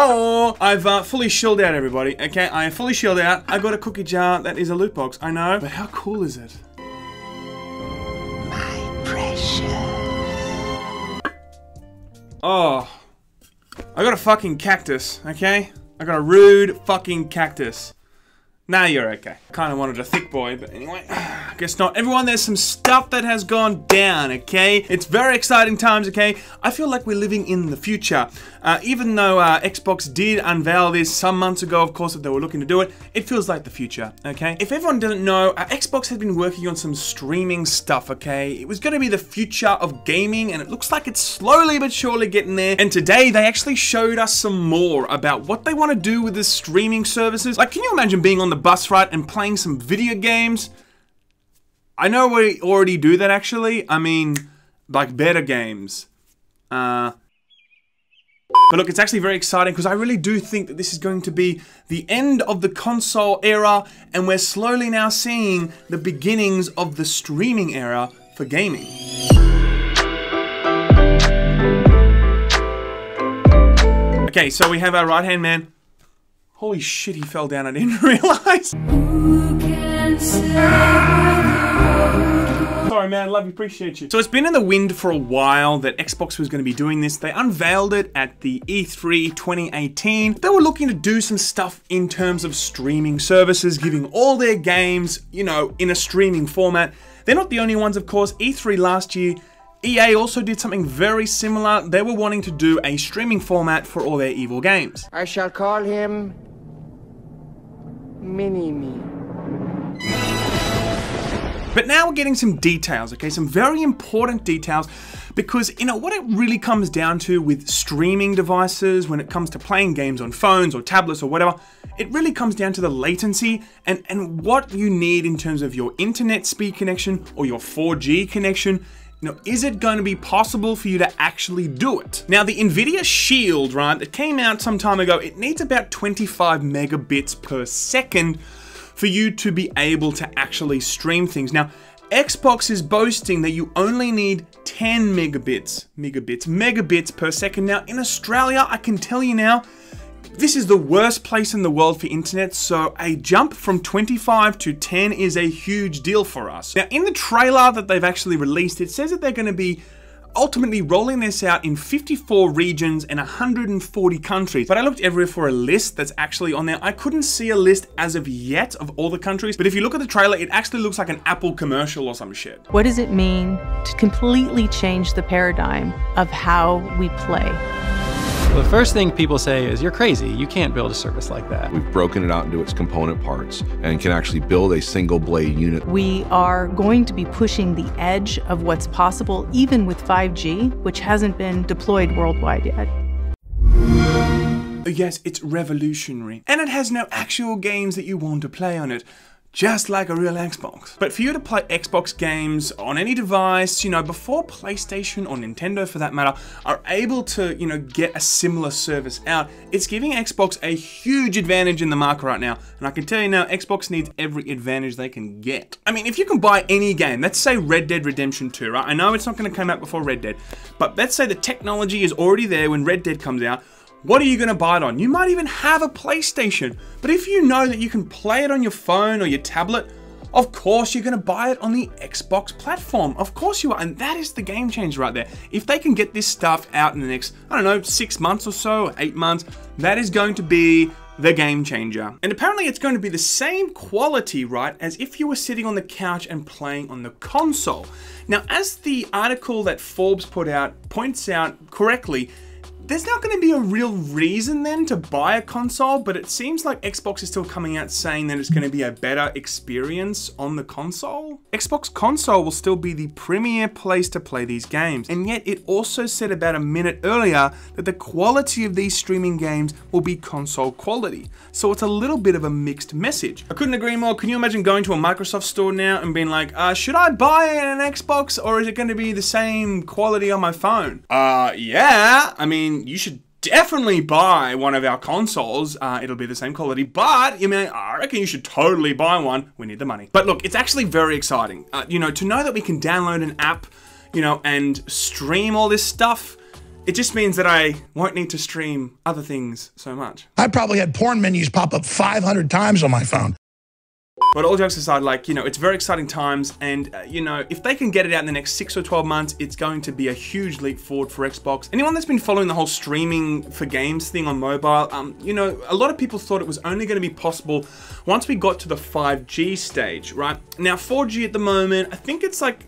So, I've fully shelled out, everybody. Okay, I am fully shelled out. I got a cookie jar that is a loot box. I know, but how cool is it? My precious. Oh, I got a fucking cactus, okay? I got a rude fucking cactus. Nah, you're okay. Kinda wanted a thick boy, but anyway, I guess not. Everyone, there's some stuff that has gone down, okay? It's very exciting times, okay? I feel like we're living in the future. Even though Xbox did unveil this some months ago, of course, that they were looking to do it, it feels like the future, okay? If everyone doesn't know, Xbox has been working on some streaming stuff, okay? It was gonna be the future of gaming, and it looks like it's slowly but surely getting there. And today, they actually showed us some more about what they want to do with the streaming services. Like, can you imagine being on the bus ride and playing some video games? I know we already do that, actually. I mean, like better games. But look, it's actually very exciting because I really do think that this is going to be the end of the console era, and we're slowly now seeing the beginnings of the streaming era for gaming. Okay, so we have our right-hand man. Holy shit, he fell down, I didn't realize. Sorry man, love you, appreciate you. So it's been in the wind for a while that Xbox was going to be doing this. They unveiled it at the E3 2018. They were looking to do some stuff in terms of streaming services, giving all their games, you know, in a streaming format. They're not the only ones, of course. E3 last year, EA also did something very similar. They were wanting to do a streaming format for all their evil games. I shall call him Mini-Me. But now we're getting some details, okay? Some very important details, because, you know, what it really comes down to with streaming devices, when it comes to playing games on phones or tablets or whatever, it really comes down to the latency and what you need in terms of your internet speed connection or your 4G connection. You know, is it going to be possible for you to actually do it? Now, the Nvidia Shield, right, that came out some time ago, it needs about 25 megabits per second for you to be able to actually stream things. Now, Xbox is boasting that you only need 10 megabits per second. Now, in Australia, I can tell you now, this is the worst place in the world for internet, so a jump from 25 to 10 is a huge deal for us. Now, in the trailer that they've actually released, it says that they're going to be ultimately rolling this out in 54 regions and 140 countries. But I looked everywhere for a list that's actually on there. I couldn't see a list as of yet of all the countries, but if you look at the trailer, it actually looks like an Apple commercial or some shit. What does it mean to completely change the paradigm of how we play? The first thing people say is, you're crazy, you can't build a service like that. We've broken it out into its component parts and can actually build a single blade unit. We are going to be pushing the edge of what's possible, even with 5G, which hasn't been deployed worldwide yet. Yes, it's revolutionary. And it has no actual games that you want to play on it. Just like a real Xbox. But for you to play Xbox games on any device, you know, before PlayStation or Nintendo for that matter, are able to, you know, get a similar service out, it's giving Xbox a huge advantage in the market right now. And I can tell you now, Xbox needs every advantage they can get. I mean, if you can buy any game, let's say Red Dead Redemption 2, right? I know it's not going to come out before Red Dead, but let's say the technology is already there when Red Dead comes out. What are you going to buy it on? You might even have a PlayStation, but if you know that you can play it on your phone or your tablet, of course you're going to buy it on the Xbox platform. Of course you are, and that is the game changer right there. If they can get this stuff out in the next, I don't know, 6 months or so, 8 months, that is going to be the game changer. And apparently it's going to be the same quality, right, as if you were sitting on the couch and playing on the console. Now, as the article that Forbes put out points out correctly, there's not going to be a real reason then to buy a console, but it seems like Xbox is still coming out saying that it's going to be a better experience on the console. Xbox console will still be the premier place to play these games, and yet it also said about a minute earlier that the quality of these streaming games will be console quality. So it's a little bit of a mixed message. I couldn't agree more. Can you imagine going to a Microsoft store now and being like, should I buy an Xbox or is it going to be the same quality on my phone? Yeah, I mean, you should definitely buy one of our consoles. It'll be the same quality, but I reckon you should totally buy one. We need the money. But look, it's actually very exciting. You know, to know that we can download an app, you know, and stream all this stuff, It just means that I won't need to stream other things so much. I probably had porn menus pop up 500 times on my phone. But all jokes aside, like, you know, it's very exciting times, and, you know, if they can get it out in the next 6 or 12 months, it's going to be a huge leap forward for Xbox. Anyone that's been following the whole streaming for games thing on mobile, you know, a lot of people thought it was only going to be possible once we got to the 5G stage, right? Now, 4G at the moment, I think it's like,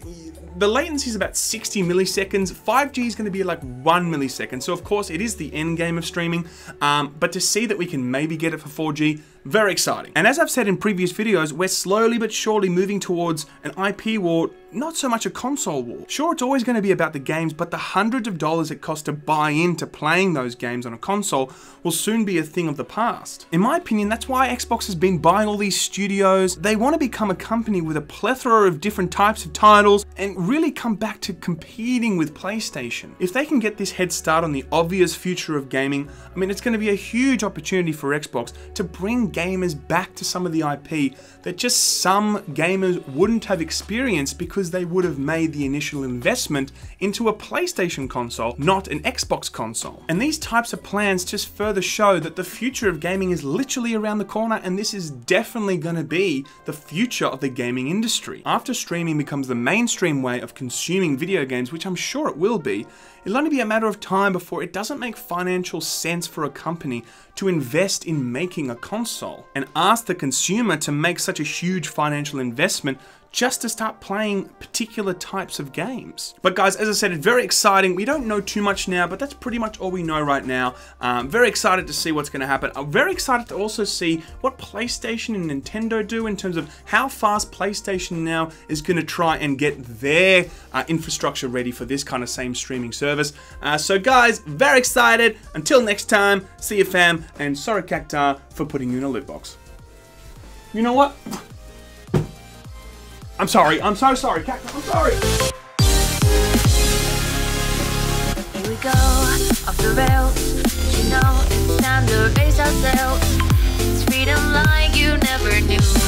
the latency is about 60 milliseconds. 5G is going to be like 1 millisecond. So of course it is the end game of streaming, but to see that we can maybe get it for 4G, very exciting. And as I've said in previous videos, we're slowly but surely moving towards an IP war, not so much a console war. Sure, it's always going to be about the games, but the hundreds of dollars it costs to buy into playing those games on a console will soon be a thing of the past. In my opinion, that's why Xbox has been buying all these studios. They want to become a company with a plethora of different types of titles and really come back to competing with PlayStation. If they can get this head start on the obvious future of gaming, I mean, it's going to be a huge opportunity for Xbox to bring gamers back to some of the IP that just some gamers wouldn't have experienced because they would have made the initial investment into a PlayStation console, not an Xbox console. And these types of plans just further show that the future of gaming is literally around the corner, and this is definitely going to be the future of the gaming industry. After streaming becomes the mainstream way of consuming video games, which I'm sure it will be, it'll only be a matter of time before it doesn't make financial sense for a company to invest in making a console and ask the consumer to make such a huge financial investment just to start playing particular types of games. But guys, as I said, it's very exciting. We don't know too much now, but that's pretty much all we know right now. Very excited to see what's going to happen. I'm very excited to also see what PlayStation and Nintendo do in terms of how fast PlayStation now is going to try and get their infrastructure ready for this kind of same streaming service. So guys, very excited. Until next time, see you fam, and sorry Cactar for putting you in a loot box. You know what? I'm sorry. I'm so sorry, Cactar. I'm sorry. Here we go, off the rails. You know it's time to raise ourselves. It's freedom like you never knew.